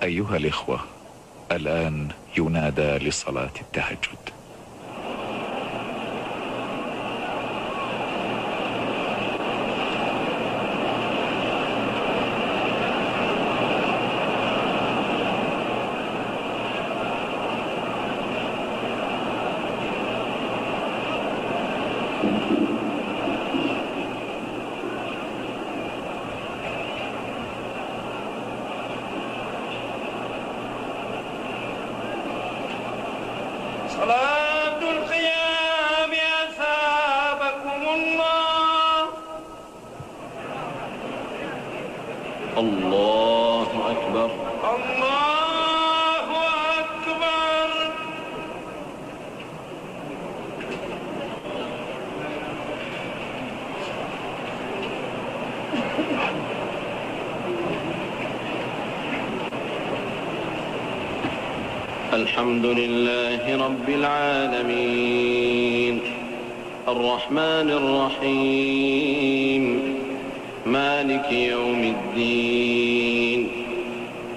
أيها الإخوة، الآن ينادى لصلاة التهجد. صلاة القيام أثابكم الله. الله أكبر. الله أكبر. الحمد لله رب العالمين، الرحمن الرحيم، مالك يوم الدين،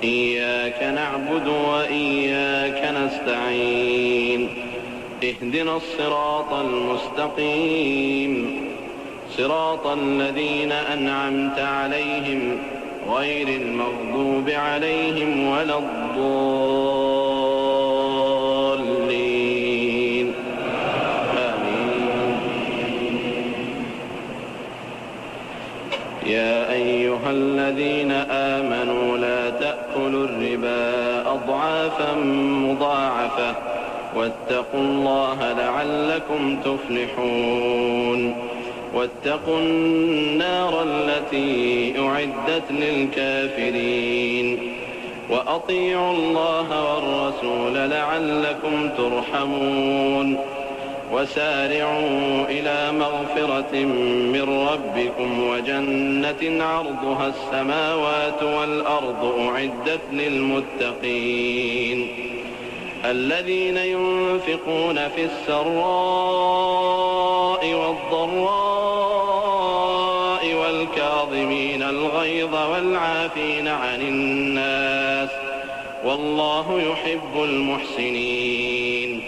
إياك نعبد وإياك نستعين، اهدنا الصراط المستقيم، صراط الذين أنعمت عليهم غير المغضوب عليهم ولا الضالين. آمين. يا أيها الذين آمنوا لا تأكلوا الربا أضعافا مضاعفة واتقوا الله لعلكم تفلحون. واتقوا النار التي أعدت للكافرين. وأطيعوا الله والرسول لعلكم ترحمون. وسارعوا إلى مغفرة من ربكم وجنة عرضها السماوات والأرض أعدت للمتقين، الذين ينفقون في السراء والضراء والكاظمين الغيظ والعافين عن الناس والله يحب المحسنين.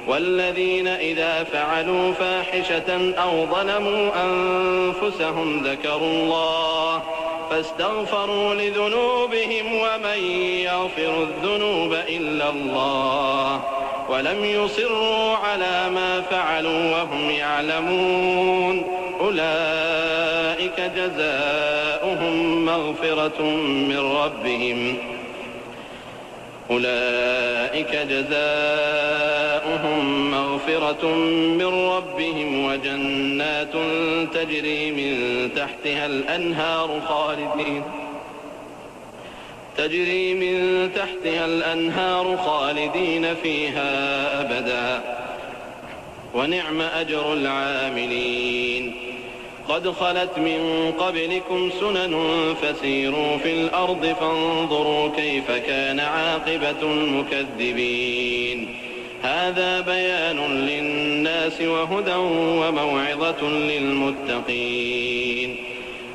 والذين إذا فعلوا فاحشة أو ظلموا أنفسهم ذكروا الله فاستغفروا لذنوبهم ومن يغفر الذنوب إلا الله ولم يصروا على ما فعلوا وهم يعلمون. أولئك جزاؤهم مغفرة من ربهم وجنات تجري من تحتها الأنهار خالدين فيها أبدا، ونعم أجر العاملين. قد خلت من قبلكم سنن فسيروا في الأرض فانظروا كيف كان عاقبة المكذبين. هذا بيان للناس وهدى وموعظة للمتقين.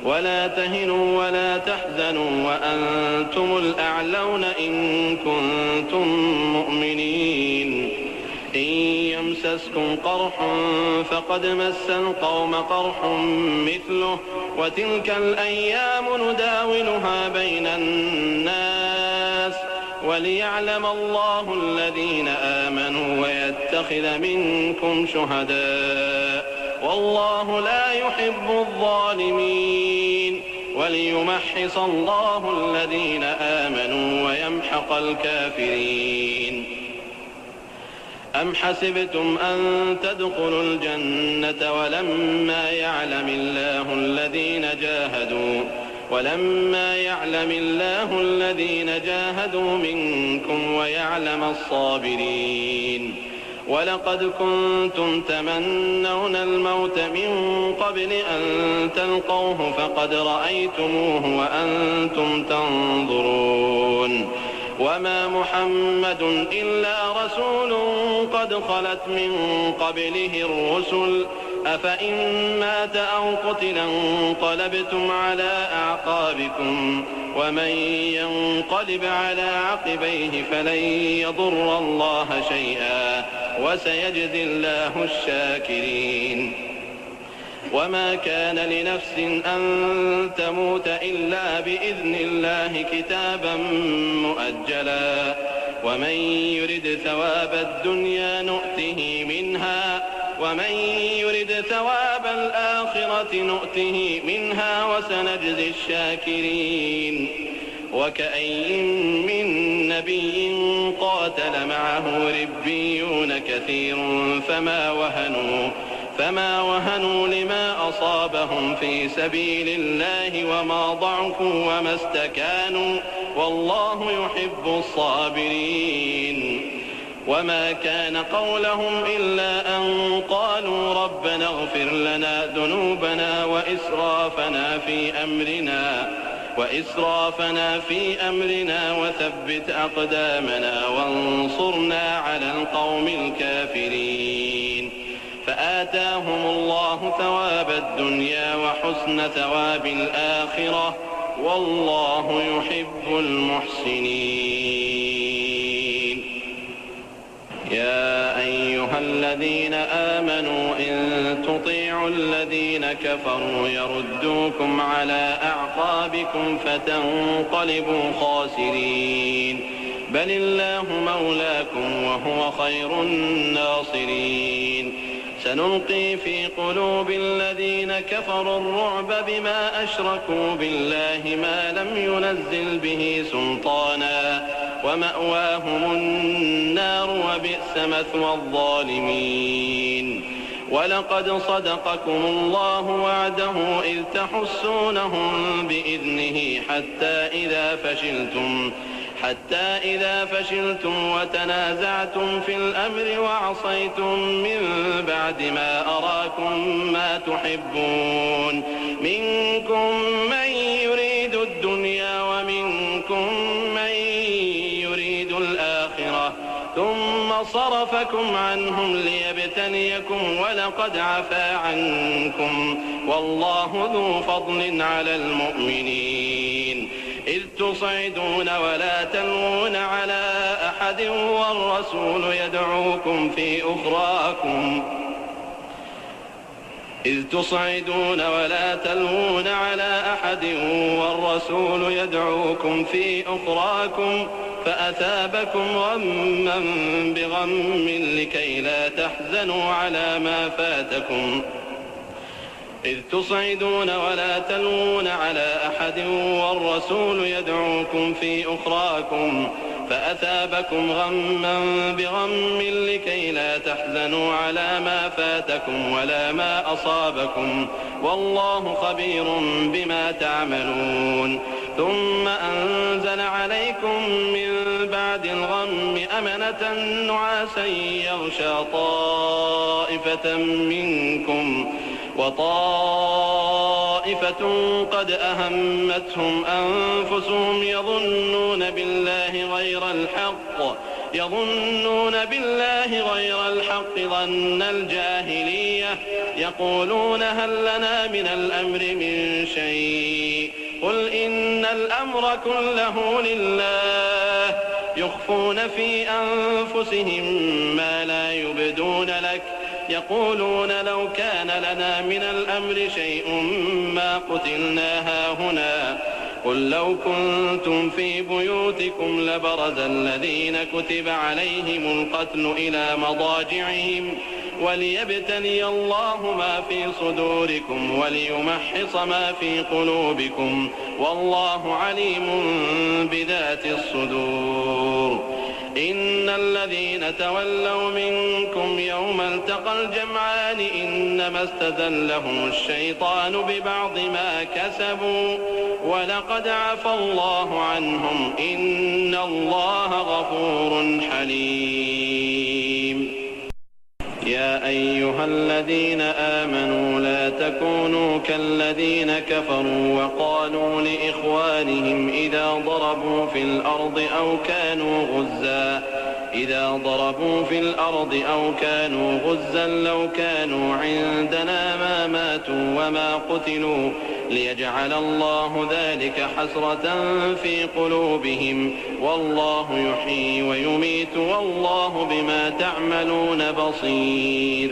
ولا تهنوا ولا تحزنوا وأنتم الأعلون إن كنتم مؤمنين. إن يمسسكم قرح فقد مس القوم قرح مثله وتلك الأيام نداولها بين الناس وليعلم الله الذين آمنوا ويتخذ منكم شهداء والله لا يحب الظالمين. وليمحص الله الذين آمنوا ويمحق الكافرين. أم حسبتم أن تدخلوا الجنة ولما يعلم الله الذين جاهدوا منكم ويعلم الصابرين. ولقد كنتم تمنون الموت من قبل أن تلقوه فقد رأيتموه وأنتم تنظرون. وما محمد إلا رسول قد خلت من قبله الرسل أفإن مات أو قتلا انقلبتم على أعقابكم ومن ينقلب على عقبيه فلن يضر الله شيئا وسيجزي الله الشاكرين. وما كان لنفس أن تموت إلا بإذن الله كتابا مؤجلا ومن يرد ثواب الدنيا نؤته منها ومن يرد ثواب الآخرة نؤته منها وسنجزي الشاكرين. وكأين من نبي قاتل معه ربيون كثير فما وهنوا لما أصابهم في سبيل الله وما ضعفوا وما استكانوا والله يحب الصابرين. وما كان قولهم إلا أن قالوا ربنا اغفر لنا ذنوبنا وإسرافنا في أمرنا وثبت أقدامنا وانصرنا على القوم الكافرين. فآتاهم الله ثواب الدنيا وحسن ثواب الآخرة والله يحب المحسنين. يا أيها الذين آمنوا إن تطيعوا الذين كفروا يردوكم على أعقابكم فتنقلبوا خاسرين بل الله مولاكم وهو خير الناصرين. سنلقي في قلوب الذين كفروا الرعب بما أشركوا بالله ما لم ينزل به سلطانا ومأواهم النار وبئس مثوى الظالمين. ولقد صدقكم الله وعده إذ تحسونهم بإذنه حتى إذا فشلتم وتنازعتم في الأمر وعصيتم من بعد ما أراكم ما تحبون منكم من يريد الدنيا ومنكم من يريد الآخرة ثم صرفكم عنهم ليبتليكم ولقد عفا عنكم والله ذو فضل على المؤمنين. إذ تصعدون ولا تلوون على أحد والرسول يدعوكم في أخراكم فأثابكم غما بغم لكي لا تحزنوا على ما فاتكم. إذ تصعدون ولا تلوون على أحد والرسول يدعوكم في أخراكم فأثابكم غما بغم لكي لا تحزنوا على ما فاتكم ولا ما أصابكم والله خبير بما تعملون. ثم أنزل عليكم من بعد الغم أمنة نعاسا يغشى طائفة منكم وطائفة قد أهمتهم أنفسهم يظنون بالله غير الحق ظن الجاهلية يقولون هل لنا من الأمر من شيء قل إن الأمر كله لله يخفون في أنفسهم ما لا يبدون لك يقولون لو كان لنا من الأمر شيء ما قتلنا هاهنا قل لو كنتم في بيوتكم لبرز الذين كتب عليهم القتل إلى مضاجعهم وليبتلي الله ما في صدوركم وليمحص ما في قلوبكم والله عليم بذات الصدور. إن الذين تولوا منكم يوم التقى الجمعان إنما استزلهم الشيطان ببعض ما كسبوا ولقد عفى الله عنهم إن الله غفور حليم. يا أيها الذين آمنوا لا تكونوا كالذين كفروا وقالوا لإخوانهم إذا ضربوا في الأرض أو كانوا غزا إذا ضربوا في الأرض أو كانوا غزا لو كانوا عندنا ما ماتوا وما قتلوا ليجعل الله ذلك حسرة في قلوبهم والله يحيي ويميت والله بما تعملون بصير.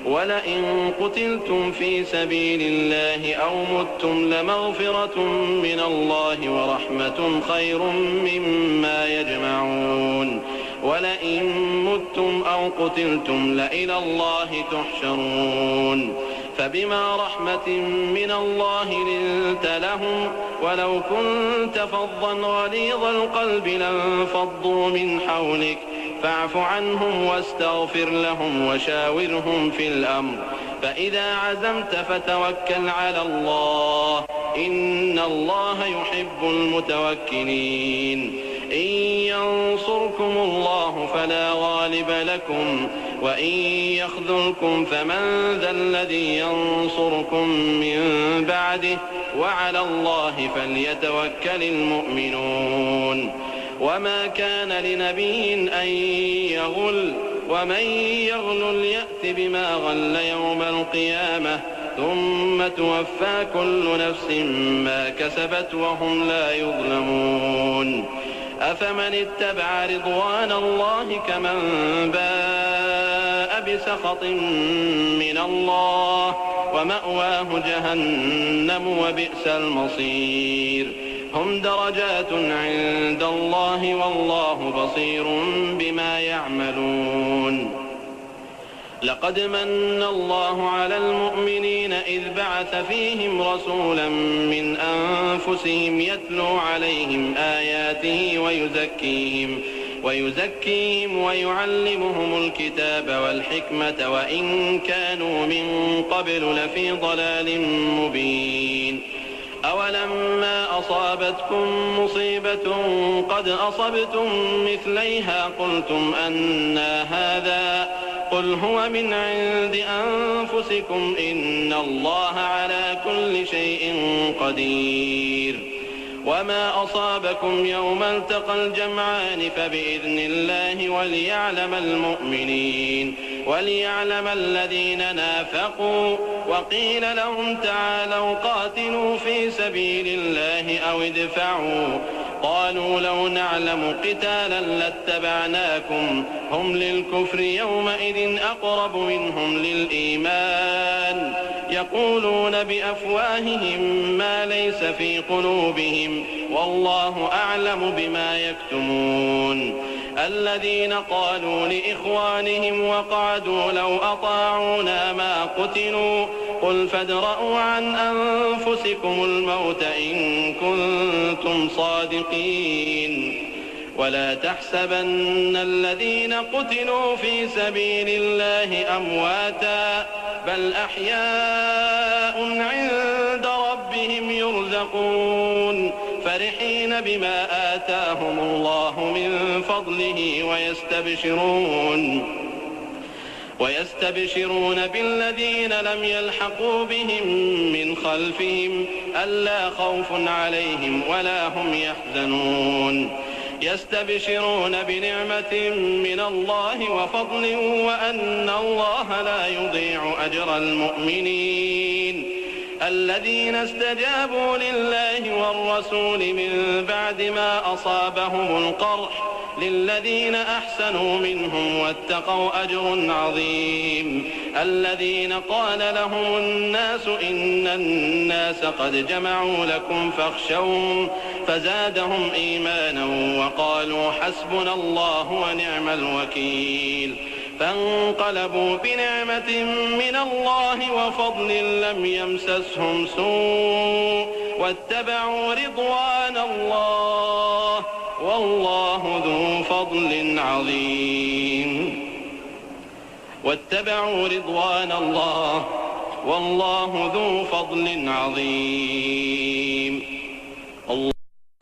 ولئن قتلتم في سبيل الله أو متم لمغفرة من الله ورحمة خير مما يجمعون. ولئن متم أو قتلتم لإلى الله تحشرون. فبما رحمة من الله لنت لهم ولو كنت فظا غليظ القلب لانفضوا من حولك فاعف عنهم واستغفر لهم وشاورهم في الأمر فإذا عزمت فتوكل على الله إن الله يحب المتوكلين. إن ينصركم الله فلا غالب لكم وإن يخذلكم فمن ذا الذي ينصركم من بعده وعلى الله فليتوكل المؤمنون. وما كان لنبي أن يغل ومن يغل يأت بما غل يوم القيامة ثم توفى كل نفس ما كسبت وهم لا يظلمون. أفمن اتبع رضوان الله كمن باء بسخط من الله ومأواه جهنم وبئس المصير. هم درجات عند الله والله بصير بما يعملون. لقد من الله على المؤمنين إذ بعث فيهم رسولا من أنفسهم يتلو عليهم آياته ويزكيهم ويعلمهم الكتاب والحكمة وإن كانوا من قبل لفي ضلال مبين. أولما أصابتكم مصيبة قد أصبتم مثليها قلتم أنى هذا قل هو من عند أنفسكم إن الله على كل شيء قدير. وما أصابكم يوم التقى الجمعان فبإذن الله وليعلم الذين نافقوا وقيل لهم تعالوا قاتلوا في سبيل الله أو ادفعوا قالوا لو نعلم قتالا لاتبعناكم هم للكفر يومئذ أقرب منهم للإيمان يقولون بأفواههم ما ليس في قلوبهم والله أعلم بما يكتمون. الذين قالوا لإخوانهم وقعدوا لو أطاعونا ما قتلوا قل فادرءوا عن أنفسكم الموت إن كنتم صادقين. ولا تحسبن الذين قتلوا في سبيل الله أمواتا بل أحياء عند ربهم يرزقون فرحين بما آتاهم الله من فضله ويستبشرون بالذين لم يلحقوا بهم من خلفهم ألا خوف عليهم ولا هم يحزنون. يستبشرون بنعمة من الله وفضل وأن الله لا يضيع أجر المؤمنين. الذين استجابوا لله والرسول من بعد ما أصابهم القرح للذين أحسنوا منهم واتقوا أجر عظيم. الذين قال لهم الناس إن الناس قد جمعوا لكم فاخشوهم فزادهم إيمانا وقالوا حسبنا الله ونعم الوكيل. فانقلبوا بنعمة من الله وفضل لم يمسسهم سوء واتبعوا رضوان الله والله ذو فضل عظيم. واتبعوا رضوان الله والله ذو فضل عظيم.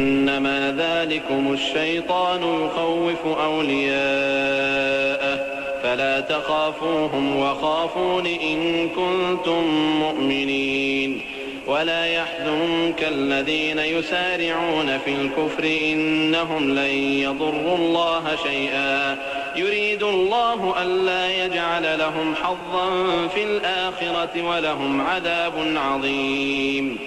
إنما ذلكم الشيطان يخوف أولياءه فلا تخافوهم وخافون إن كنتم مؤمنين. ولا يحزنك الذين يسارعون في الكفر إنهم لن يضروا الله شيئا يريد الله ألا يجعل لهم حظا في الآخرة ولهم عذاب عظيم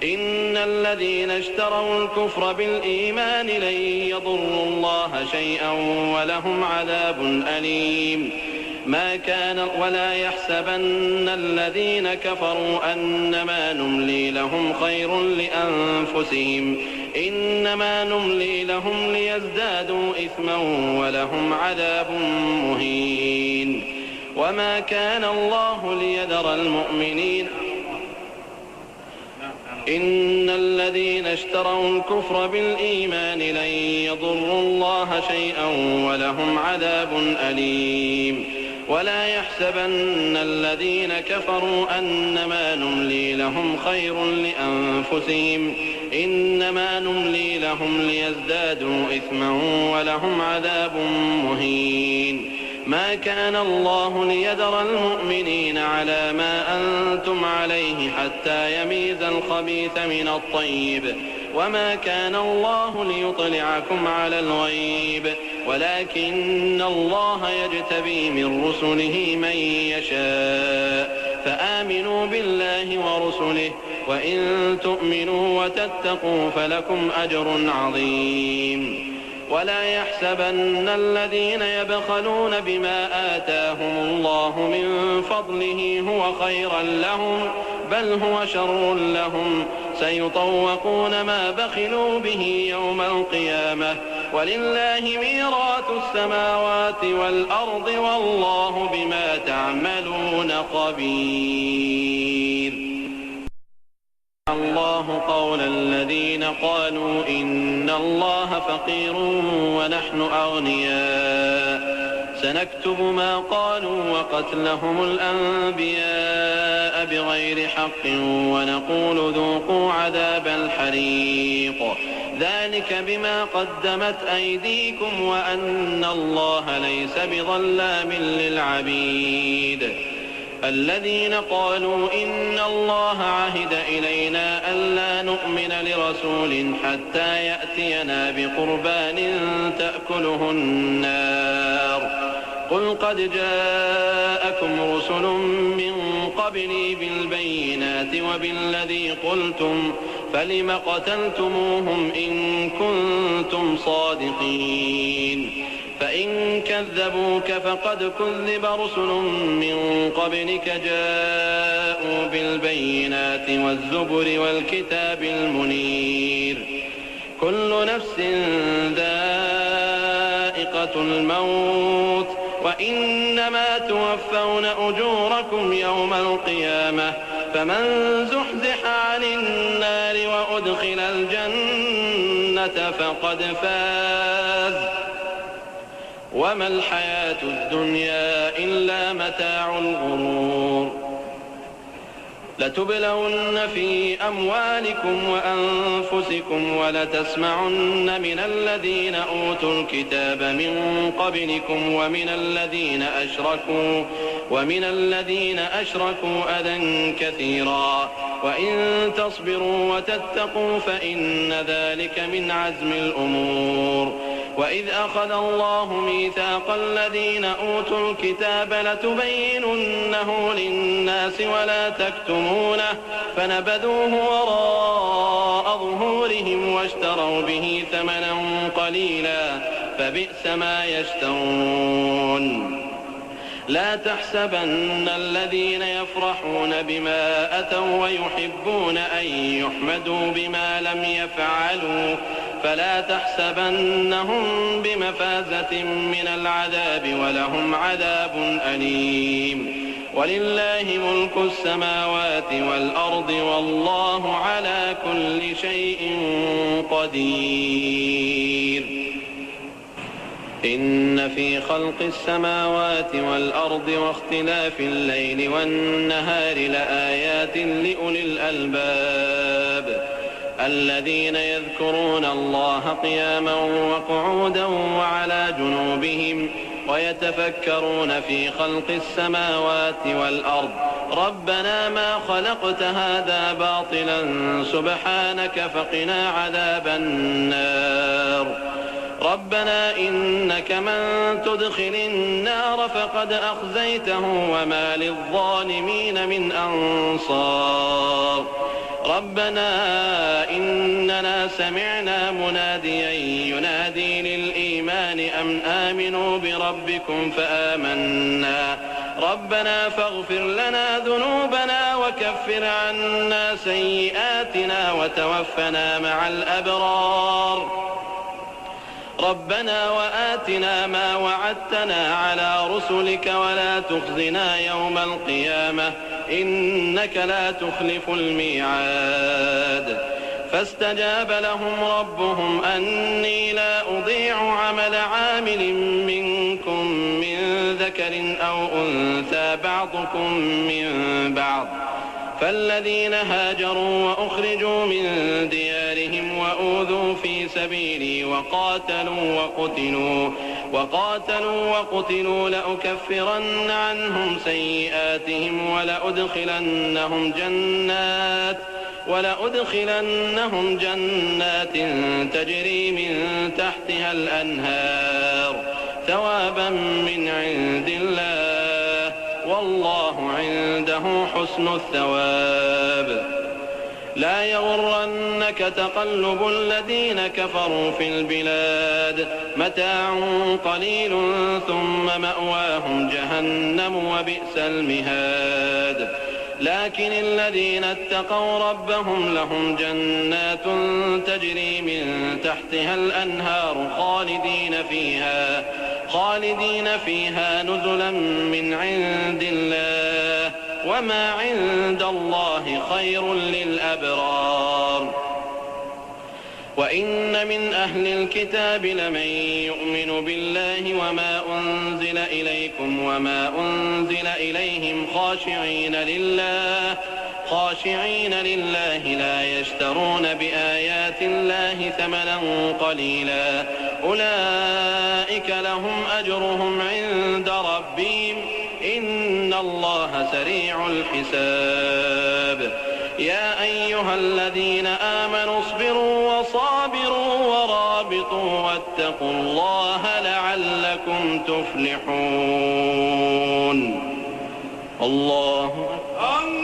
إن الذين اشتروا الكفر بالإيمان لن يضروا الله شيئا ولهم عذاب أليم ما كان ولا يحسبن الذين كفروا أنما نملي لهم خير لأنفسهم إنما نملي لهم ليزدادوا إثما ولهم عذاب مهين وما كان الله ليذر المؤمنين إن الذين اشتروا الكفر بالإيمان لن يضروا الله شيئا ولهم عذاب أليم ولا يحسبن الذين كفروا أنما نملي لهم خير لأنفسهم إنما نملي لهم ليزدادوا إثما ولهم عذاب مهين ما كان الله ليذر المؤمنين على ما أنتم عليه حتى يميز الخبيث من الطيب وما كان الله ليطلعكم على الغيب ولكن الله يجتبي من رسله من يشاء فآمنوا بالله ورسله وإن تؤمنوا وتتقوا فلكم أجر عظيم ولا يحسبن الذين يبخلون بما آتاهم الله من فضله هو خيرا لهم بل هو شر لهم سيطوقون ما بخلوا به يوم القيامة ولله ميراث السماوات والأرض والله بما تعملون خبير الله قول الذين قالوا إن الله فقير ونحن أغنياء سنكتب ما قالوا وقتلهم الأنبياء بغير حق ونقول ذوقوا عذاب الحريق ذلك بما قدمت أيديكم وأن الله ليس بظلام للعبيد الذين قالوا إن الله عهد إلينا ألا نؤمن لرسول حتى يأتينا بقربان تأكله النار قل قد جاءكم رسل من قبلي بالبينات وبالذي قلتم فلم قتلتموهم إن كنتم صادقين فإن كذبوك فقد كذب رسل من قبلك جاءوا بالبينات والزبر والكتاب المنير كل نفس ذائقة الموت وإنما توفون أجوركم يوم القيامة فمن زحزح عن النار وأدخل الجنة فقد فاز وما الحياة الدنيا إلا متاع الغرور لتبلون في أموالكم وأنفسكم ولتسمعن من الذين أوتوا الكتاب من قبلكم ومن الذين أشركوا أذى كثيرا وإن تصبروا وتتقوا فإن ذلك من عزم الأمور وإذ أخذ الله ميثاق الذين أوتوا الكتاب لتبيننه للناس ولا تكتمونه فنبذوه وراء ظهورهم واشتروا به ثمنا قليلا فبئس ما يشترون لا تحسبن الذين يفرحون بما أتوا ويحبون أن يحمدوا بما لم يفعلوا فلا تحسبنهم بمفازة من العذاب ولهم عذاب أليم ولله ملك السماوات والأرض والله على كل شيء قدير إن في خلق السماوات والأرض واختلاف الليل والنهار لآيات لأولي الألباب الذين يذكرون الله قياما وقعودا وعلى جنوبهم ويتفكرون في خلق السماوات والأرض ربنا ما خلقت هذا باطلا سبحانك فقنا عذاب النار ربنا إنك من تدخل النار فقد أخزيته وما للظالمين من أنصار ربنا إننا سمعنا مناديا ينادي للإيمان أن آمنوا بربكم فآمنا ربنا فاغفر لنا ذنوبنا وكفر عنا سيئاتنا وتوفنا مع الأبرار ربنا وآتنا ما وعدتنا على رسلك ولا تخزنا يوم القيامة إنك لا تخلف الميعاد فاستجاب لهم ربهم أني لا أضيع عمل عامل منكم من ذكر أو أنثى بعضكم من بعض فالذين هاجروا وأخرجوا من ديارهم وأوذوا في سبيلي وقاتلوا لأكفرن عنهم سيئاتهم ولأدخلنهم جنات تجري من تحتها الأنهار ثوابا من عند الله والله عنده حسن الثواب لا يغرنك تقلب الذين كفروا في البلاد متاع قليل ثم مأواهم جهنم وبئس المهاد لكن الذين اتقوا ربهم لهم جنات تجري من تحتها الأنهار خالدين فيها نزلا من عند الله وما عند الله خير للأبرار وإن من أهل الكتاب لمن يؤمن بالله وما أنزل إليكم وما أنزل إليهم خاشعين لله لا يشترون بآيات الله ثمنا قليلا أولئك لهم أجرهم عند ربهم إن الله سريع الحساب يا أيها الذين آمنوا اصبروا وصابروا ورابطوا واتقوا الله لعلكم تفلحون الله أكبر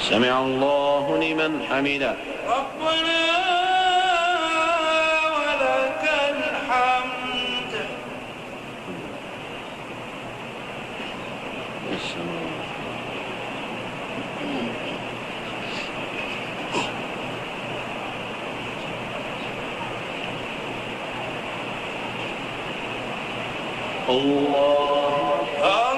سمع الله لمن حمده ربنا ولك الحمد الله أكبر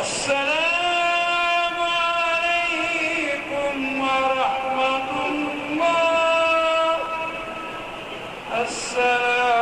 السلام عليكم ورحمة الله. السلام